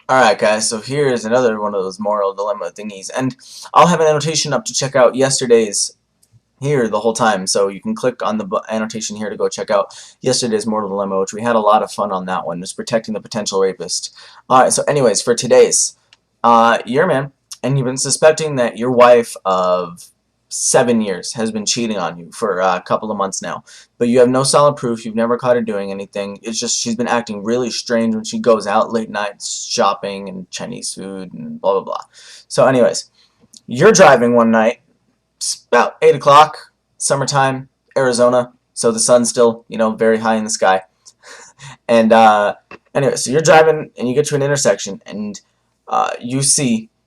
Alright guys, so here's another one of those moral dilemma thingies, and I'll have an annotation up to check out yesterday's here the whole time, so you can click on the annotation here to go check out yesterday's moral dilemma, which we had a lot of fun on that one, just protecting the potential rapist. Alright, so anyways, for today's, you're a man, and you've been suspecting that your wife of 7 years has been cheating on you for a couple of months now, but you have no solid proof. You've never caught her doing anything. It's just she's been acting really strange when she goes out late nights shopping and Chinese food and blah blah blah. So anyways, you're driving one night. It's about 8 o'clock, summertime, Arizona, so the sun's still, very high in the sky. And anyway, so you're driving and you get to an intersection, and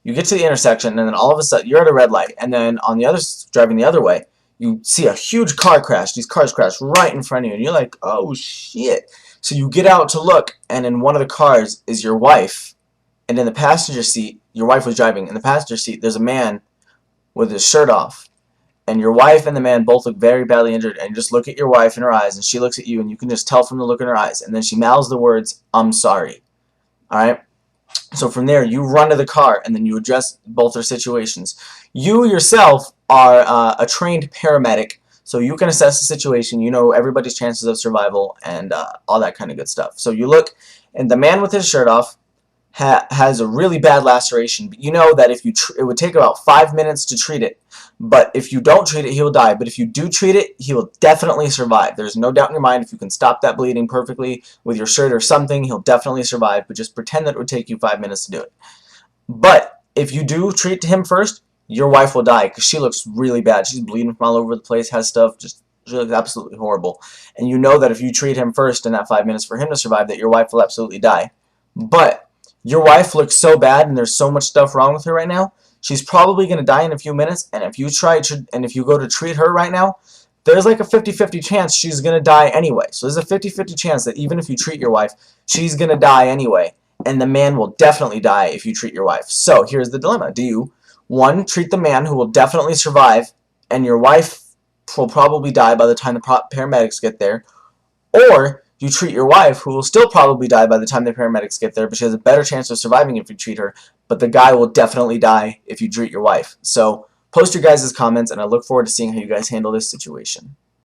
you get to the intersection, and then all of a sudden you're at a red light, and then on the other driving the other way, you see a huge car crash. These cars crash right in front of you, and you're like, oh shit. So you get out to look, and in one of the cars is your wife, and in the passenger seat, your wife was driving. In the passenger seat, there's a man with his shirt off. And your wife and the man both look very badly injured, and you just look at your wife in her eyes, and she looks at you, and you can just tell from the look in her eyes, and then she mouths the words, "I'm sorry." Alright? So from there, you run to the car, and then you address both their situations. You yourself are a trained paramedic, so you can assess the situation. You know everybody's chances of survival and all that kind of good stuff. So you look, and the man with his shirt off has a really bad laceration, but you know that if it would take about 5 minutes to treat it, but if you don't treat it, he will die. But if you do treat it, he will definitely survive. There's no doubt in your mind. If you can stop that bleeding perfectly with your shirt or something, he'll definitely survive, but just pretend that it would take you 5 minutes to do it. But if you do treat him first, your wife will die, because she looks really bad. She's bleeding from all over the place, has stuff, she looks absolutely horrible. And you know that if you treat him first in that 5 minutes for him to survive, that your wife will absolutely die. But your wife looks so bad, and there's so much stuff wrong with her right now, she's probably going to die in a few minutes, and if you go to treat her right now, there's like a 50-50 chance she's going to die anyway. So there's a 50-50 chance that even if you treat your wife, she's going to die anyway, and the man will definitely die if you treat your wife. So here's the dilemma. Do you, one, treat the man who will definitely survive, and your wife will probably die by the time the paramedics get there, or you treat your wife, who will still probably die by the time the paramedics get there, but she has a better chance of surviving if you treat her, but the guy will definitely die if you treat your wife. So post your guys' comments, and I look forward to seeing how you guys handle this situation.